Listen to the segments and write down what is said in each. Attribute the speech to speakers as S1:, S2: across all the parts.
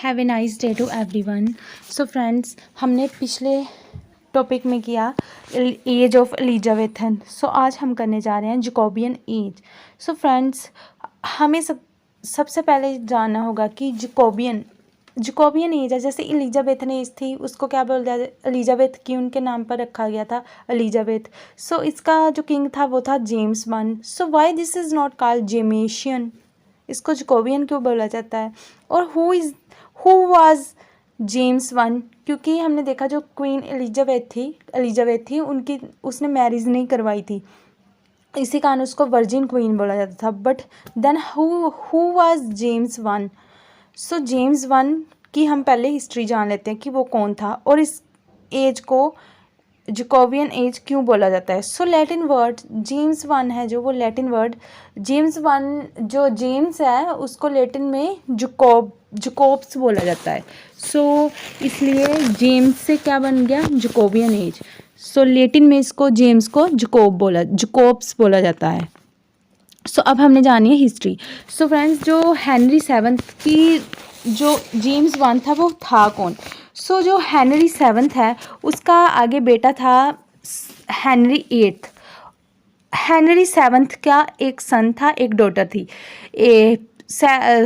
S1: Have a nice day to everyone. So friends, हमने पिछले topic में किया एज ऑफ एलिजाबेथन। सो आज हम करने जा रहे हैं जैकोबियन एज। सो फ्रेंड्स, हमें सबसे पहले जानना होगा कि जैकोबियन एज है। जैसे एलिजाबेथन एज थी, उसको क्या बोल दिया, एलिजाबेथ की उनके नाम पर रखा गया था, एलिजाबेथ। सो इसका जो किंग था वो था James one. So why this is not called Jamesian, इसको जैकोबियन क्यों बोला जाता है। और हु वाज जेम्स वन, क्योंकि हमने देखा जो क्वीन एलिजाबेथ थी उनकी उसने मैरिज नहीं करवाई थी, इसी कारण उसको वर्जिन क्वीन बोला जाता था। But then who was James one. So James one की हम पहले हिस्ट्री जान लेते हैं कि वो कौन था और इस एज को जैकोबियन एज क्यों बोला जाता है। सो लैटिन वर्ड जेम्स वन है जो, वो लैटिन वर्ड जेम्स वन, जो जेम्स है उसको लैटिन में जैकोब्स बोला जाता है। सो इसलिए जेम्स से क्या बन गया, जैकोबियन एज। सो लैटिन में इसको जेम्स को जैकोब्स बोला जाता है। सो अब हमने जानी है हिस्ट्री। सो फ्रेंड्स, जो हेनरी सेवन्थ की जो जेम्स वन था वो था कौन। सो जो हेनरी सेवन्थ है उसका आगे बेटा था हेनरी एट्थ। हेनरी सेवन्थ का एक सन था, एक डॉटर थी।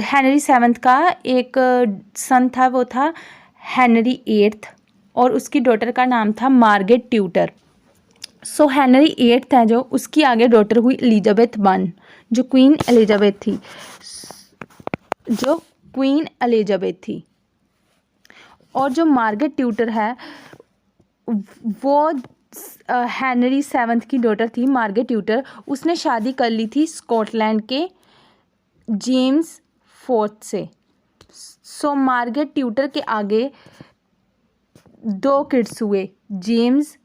S1: हेनरी सेवन्थ का एक सन था, वो था हेनरी एट्थ, और उसकी डॉटर का नाम था मार्गरेट ट्यूटर। सो हेनरी एट्थ है जो, उसकी आगे डॉटर हुई एलिजाबेथ वन, जो क्वीन एलिजाबेथ थी। और जो मार्गरेट ट्यूटर है वो हेनरी सेवन्थ की डॉटर थी, मार्गरेट ट्यूटर। उसने शादी कर ली थी स्कॉटलैंड के जेम्स फोर्थ से। सो मार्गरेट ट्यूटर के आगे दो किड्स हुए, जेम्स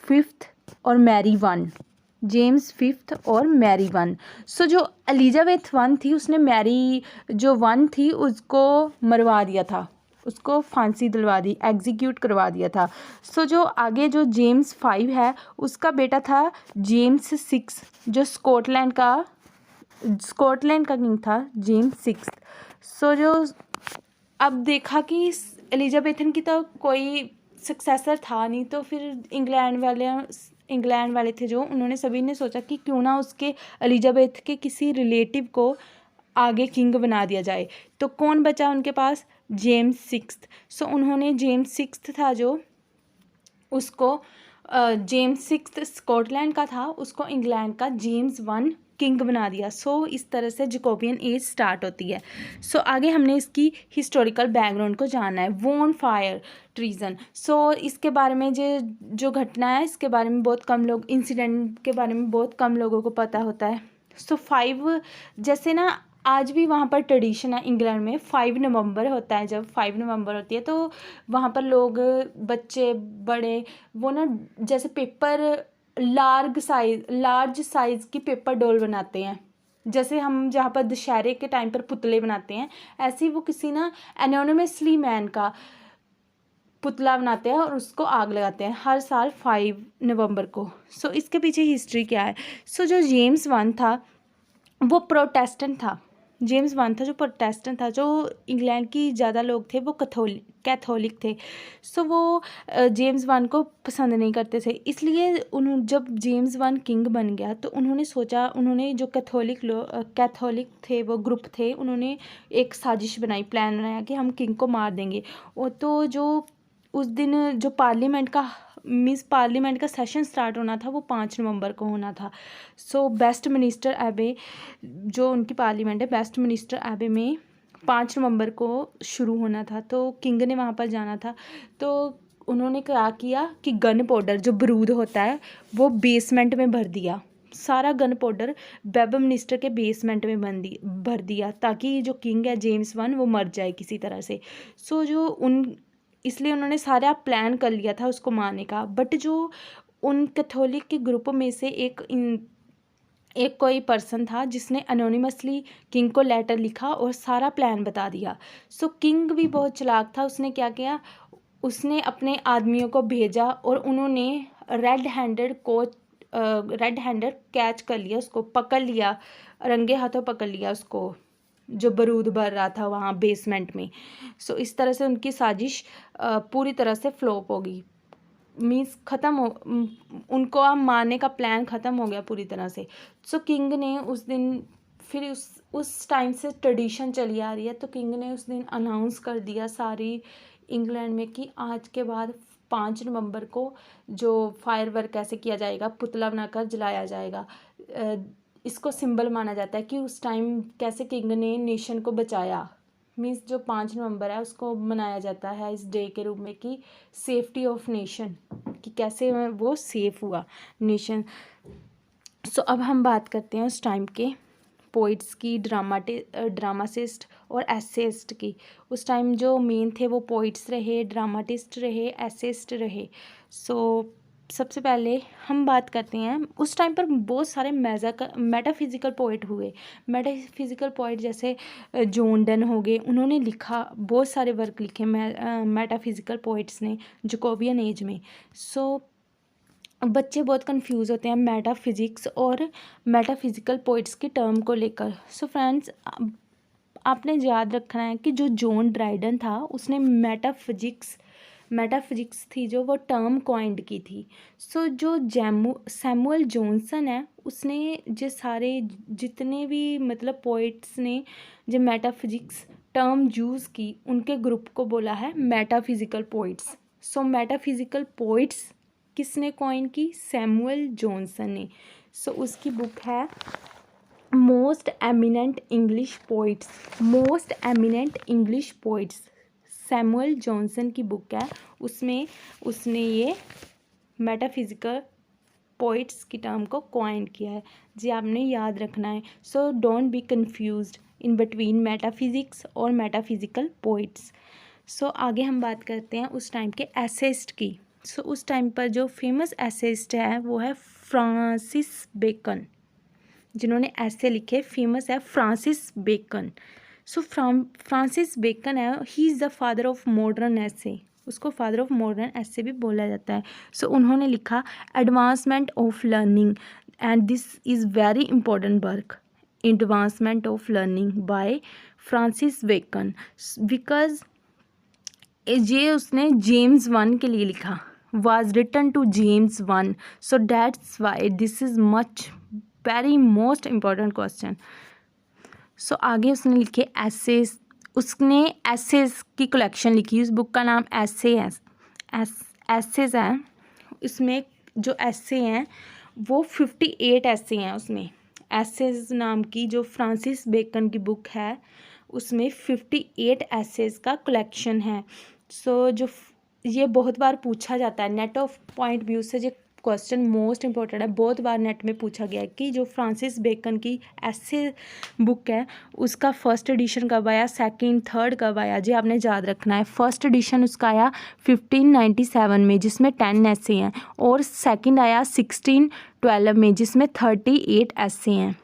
S1: फिफ्थ और मैरी वन। सो जो एलिजाबेथ वन थी उसने मैरी जो वन थी उसको मरवा दिया था, उसको फांसी दिलवा दी, एग्जीक्यूट करवा दिया था। सो जो आगे जो जेम्स फाइव है उसका बेटा था जेम्स सिक्स, जो स्कॉटलैंड का किंग था, जेम्स सिक्स। सो जो अब देखा कि एलिजाबेथन की तो कोई सक्सेसर था नहीं, तो फिर इंग्लैंड वाले थे जो, उन्होंने सभी ने सोचा कि क्यों ना उसके एलिजाबेथ के किसी रिलेटिव को आगे किंग बना दिया जाए। तो कौन बचा उनके पास, जेम्स सिक्स। सो उन्होंने जेम्स सिक्स था जो, उसको जेम्स सिक्स स्कॉटलैंड का था, उसको इंग्लैंड का जेम्स वन किंग बना दिया। सो इस तरह से जैकोबियन एज स्टार्ट होती है। सो आगे हमने इसकी हिस्टोरिकल बैकग्राउंड को जानना है। Von fire treason. सो इसके बारे में जो घटना है, इसके बारे में बहुत कम लोग, इंसिडेंट के बारे में बहुत कम लोगों को पता होता है। सो 5, जैसे ना आज भी वहाँ पर ट्रेडिशन है इंग्लैंड में, 5 नवंबर होता है। जब 5 नवंबर होती है तो वहाँ पर लोग, बच्चे बड़े, वो ना जैसे पेपर लार्ज साइज की पेपर डॉल बनाते हैं। जैसे हम जहाँ पर दशहरे के टाइम पर पुतले बनाते हैं, ऐसे ही वो किसी ना एनोनिमसली मैन का पुतला बनाते हैं और उसको आग लगाते हैं हर साल 5 नवंबर को। सो इसके पीछे हिस्ट्री क्या है। सो जो जेम्स वन था वो प्रोटेस्टेंट था। जो इंग्लैंड की ज़्यादा लोग थे वो कैथोलिक थे। सो वो जेम्स वन को पसंद नहीं करते थे, इसलिए जब जेम्स वन किंग बन गया तो उन्होंने सोचा, उन्होंने जो कैथोलिक थे, वो ग्रुप थे, उन्होंने एक साजिश बनाई, प्लान बनाया कि हम किंग को मार देंगे। और तो जो उस दिन जो पार्लियामेंट का सेशन स्टार्ट होना था वो 5 नवंबर को होना था। सो वेस्टमिनिस्टर एबे, जो उनकी पार्लियामेंट है, वेस्टमिनिस्टर एबे में 5 नवंबर को शुरू होना था। तो किंग ने वहाँ पर जाना था, तो उन्होंने क्या किया कि गन पाउडर जो बारूद होता है वो बेसमेंट में भर दिया। सारा गन पाउडर वेस्टमिनिस्टर के बेसमेंट में भर दिया, ताकि जो किंग है जेम्स वन वो मर जाए किसी तरह से। सो इसलिए उन्होंने सारा प्लान कर लिया था उसको मारने का। बट जो उन कैथोलिक के ग्रुप में से एक कोई पर्सन था जिसने एनोनिमसली किंग को लेटर लिखा और सारा प्लान बता दिया। सो किंग भी बहुत चालाक था, उसने क्या किया, उसने अपने आदमियों को भेजा और उन्होंने रेड हैंडेड कैच कर लिया, उसको पकड़ लिया, रंगे हाथों पकड़ लिया उसको जो बारूद भर रहा था वहाँ बेसमेंट में। सो इस तरह से उनकी साजिश पूरी तरह से फ्लॉप होगी, मीन्स ख़त्म हो, उनको अब मारने का प्लान ख़त्म हो गया पूरी तरह से। सो किंग ने उस दिन, फिर उस टाइम से ट्रेडिशन चली आ रही है, तो किंग ने उस दिन अनाउंस कर दिया सारी इंग्लैंड में कि आज के बाद 5 नवंबर को जो फायर वर्क कैसे किया जाएगा, पुतला बनाकर जलाया जाएगा। इसको सिंबल माना जाता है कि उस टाइम कैसे किंग ने नेशन को बचाया। मीन्स जो 5 नवंबर है उसको मनाया जाता है इस डे के रूप में कि सेफ्टी ऑफ नेशन, कि कैसे वो सेफ हुआ नेशन। सो अब हम बात करते हैं उस टाइम के पोइट्स की, ड्रामाटिस्ट और एसेइस्ट की। उस टाइम जो मेन थे वो पोइट्स रहे, ड्रामाटिस्ट रहे, एसेइस्ट रहे। सो सबसे पहले हम बात करते हैं, उस टाइम पर बहुत सारे मेटाफिज़िकल पोइट हुए। मेटाफिज़िकल पोइट जैसे जॉन डन हो गए, उन्होंने लिखा, बहुत सारे वर्क लिखे मेटाफिज़िकल पोइट्स ने जैकोबियन एज में। सो बच्चे बहुत कंफ्यूज होते हैं मेटाफिज़िक्स और मेटाफिज़िकल पोइट्स की टर्म को लेकर। सो फ्रेंड्स, आपने याद रखना है कि जो जॉन ड्राइडन था उसने मेटाफिज़िक्स थी जो वो टर्म कॉइंड की थी। सो जो सैमुअल जॉनसन है उसने जो सारे जितने भी मतलब पोइट्स ने जो मेटाफिज़िक्स टर्म यूज़ की उनके ग्रुप को बोला है मेटाफिज़िकल पोइट्स। सो मेटाफिज़िकल पोइट्स किसने कॉइन की? सैमुअल जॉनसन ने। सो उसकी बुक है most eminent English poets. Samuel Johnson की बुक है, उसमें उसने ये मेटाफिज़िकल पोइट्स की टर्म को कॉइन किया है जी, आपने याद रखना है। So don't be confused in between metaphysics और मेटाफिज़िकल पोइट्स। सो आगे हम बात करते हैं उस टाइम के एसेइस्ट की। सो उस टाइम पर जो फेमस एसेइस्ट है वो है फ्रांसिस बेकन, जिन्होंने ऐसे लिखे फेमस है Francis Bacon. So Francis Bacon है, he is the father of modern essay, उसको फादर ऑफ मॉडर्न एसे भी बोला जाता है। सो उन्होंने लिखा advancement of learning, and this is very important work, advancement of learning by Francis Bacon, because ये उसने जेम्स 1 के लिए लिखा, was written to James 1, so that's why this is much very most important question. So आगे उसने लिखे assess, उसने assess की कलेक्शन लिखी, उस बुक का नाम एसेस है। इसमें जो एसे हैं वो 58 एसे हैं उसमें। एसेस नाम की जो फ्रांसिस बेकन की बुक है उसमें 58 एसेस का कलेक्शन है। सो जो ये बहुत बार पूछा जाता है नेट ऑफ पॉइंट व्यू से, ये क्वेश्चन मोस्ट इंपॉर्टेंट है, बहुत बार नेट में पूछा गया है कि जो फ्रांसिस बेकन की ऐसे बुक है उसका फर्स्ट एडिशन कब आया, सेकंड, थर्ड कब आया, जी आपने याद रखना है। फर्स्ट एडिशन उसका आया 1597 में जिसमें 10 ऐसे हैं, और सेकंड आया 1612 में जिसमें 38 ऐसे हैं,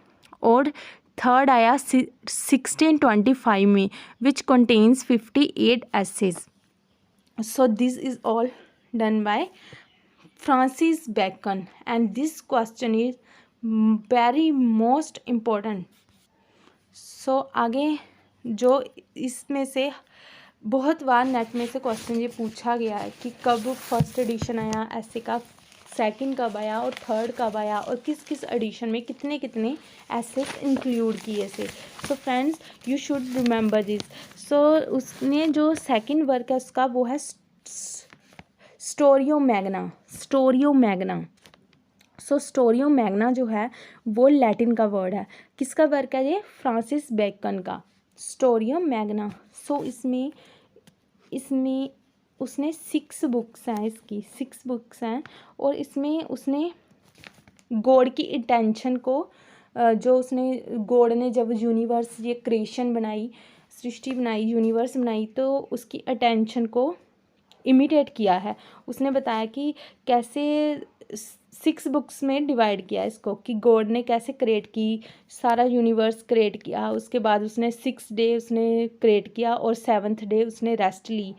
S1: और थर्ड आया 1625 में which contains 58 essays. So this is all done by Francis Bacon, and this question is very most important. So आगे जो इसमें से बहुत बार नेट में से क्वेश्चन ये पूछा गया है कि कब फर्स्ट एडिशन आया ऐसे का, सेकंड कब आया और थर्ड कब आया, और किस किस एडिशन में कितने कितने ऐसे इंक्लूड किए थे। So friends you should remember this. So उसने जो सेकंड वर्क है उसका वो है स्टोरियो मैग्ना। सो स्टोरियो मैग्ना जो है वो लैटिन का वर्ड है। किसका वर्क है ये? फ्रांसिस बेकन का स्टोरियो मैग्ना। सो इसमें उसने 6 बुक्स हैं, इसकी 6 बुक्स हैं, और इसमें उसने गॉड की इंटेंशन को जो उसने गॉड ने जब यूनिवर्स ये क्रिएशन बनाई, सृष्टि बनाई, यूनिवर्स बनाई, तो उसकी अटेंशन को इमिटेट किया है। उसने बताया कि कैसे 6 बुक्स में डिवाइड किया इसको, कि गॉड ने कैसे क्रिएट की, सारा यूनिवर्स क्रिएट किया, उसके बाद उसने 6 डे उसने क्रिएट किया और 7th डे उसने रेस्ट ली।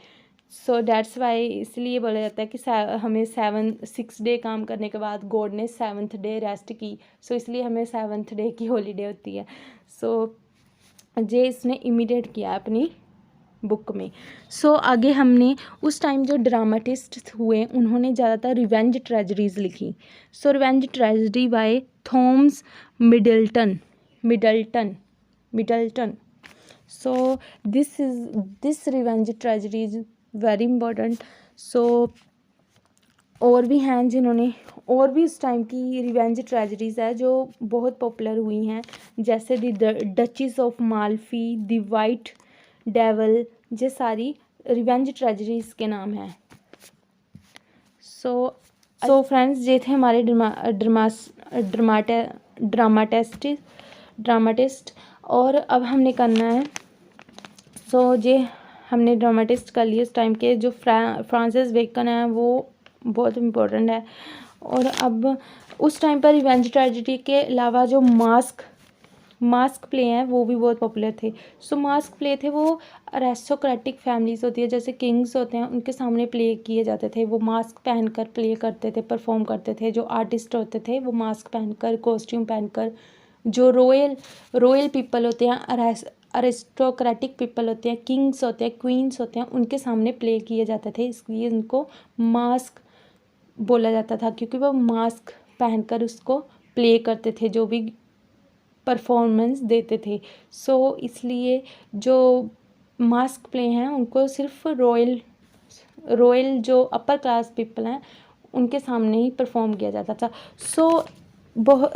S1: सो डैट्स वाई इसलिए बोला जाता है कि हमें 6 डे काम करने के बाद गॉड ने 7th डे रेस्ट की, सो इसलिए हमें 7th डे की हॉलीडे होती है। सो जे इसने इमिटेट किया है अपनी बुक में। सो आगे हमने उस टाइम जो ड्रामाटिस्ट हुए उन्होंने ज़्यादातर रिवेंज ट्रेजडीज़ लिखी। So revenge tragedy by Thomas Middleton. So this revenge tragedy is very important. So और भी हैं जिन्होंने, और भी उस टाइम की रिवेंज ट्रेजडीज़ है जो बहुत पॉपुलर हुई हैं, जैसे the duchess of Malfi, the white devil, ये सारी रिवेंज ट्रेजडीज़ के नाम हैं। सो फ्रेंड्स, ये थे हमारे ड्रामाटिस्ट। और अब हमने करना है, ये हमने ड्रामाटिस्ट कर लिए। उस टाइम के जो फ्रांसिस बेकन है वो बहुत इम्पोर्टेंट है। और अब उस टाइम पर रिवेंज ट्रेजेडी के अलावा जो मास्क प्ले हैं वो भी बहुत पॉपुलर थे। मास्क प्ले थे वो अरेस्टोक्रेटिक फैमिलीज होती है, जैसे किंग्स होते हैं, उनके सामने प्ले किए जाते थे। वो मास्क पहनकर प्ले करते थे, परफॉर्म करते थे। जो आर्टिस्ट होते थे वो मास्क पहनकर, कॉस्ट्यूम पहनकर, जो रॉयल पीपल होते हैं, अरिस्टोक्रेटिक पीपल होते हैं, किंग्स होते हैं, क्वींस होते हैं, उनके सामने प्ले किए जाते थे। इसलिए उनको मास्क बोला जाता था, क्योंकि वो मास्क पहनकर उसको प्ले करते थे, जो भी परफॉर्मेंस देते थे। इसलिए जो मास्क प्ले हैं उनको सिर्फ रॉयल जो अपर क्लास पीपल हैं उनके सामने ही परफॉर्म किया जाता था।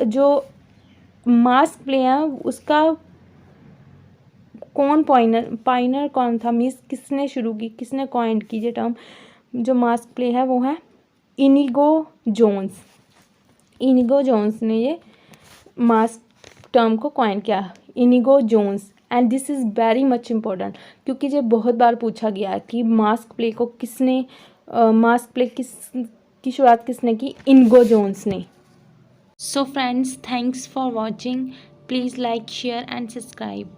S1: जो मास्क प्ले हैं उसका पाइनर कौन था, मीन्स किसने शुरू की, किसने कॉइंड की ये टर्म जो मास्क प्ले है, वो है इनिगो जोन्स ने ये मास्क टर्म को कॉइन किया, Inigo Jones. And this is very much important, क्योंकि ये बहुत बार पूछा गया है कि मास्क प्ले की शुरुआत किसने की, इनिगो जोन्स ने। So friends, thanks for watching. Please like, share and subscribe.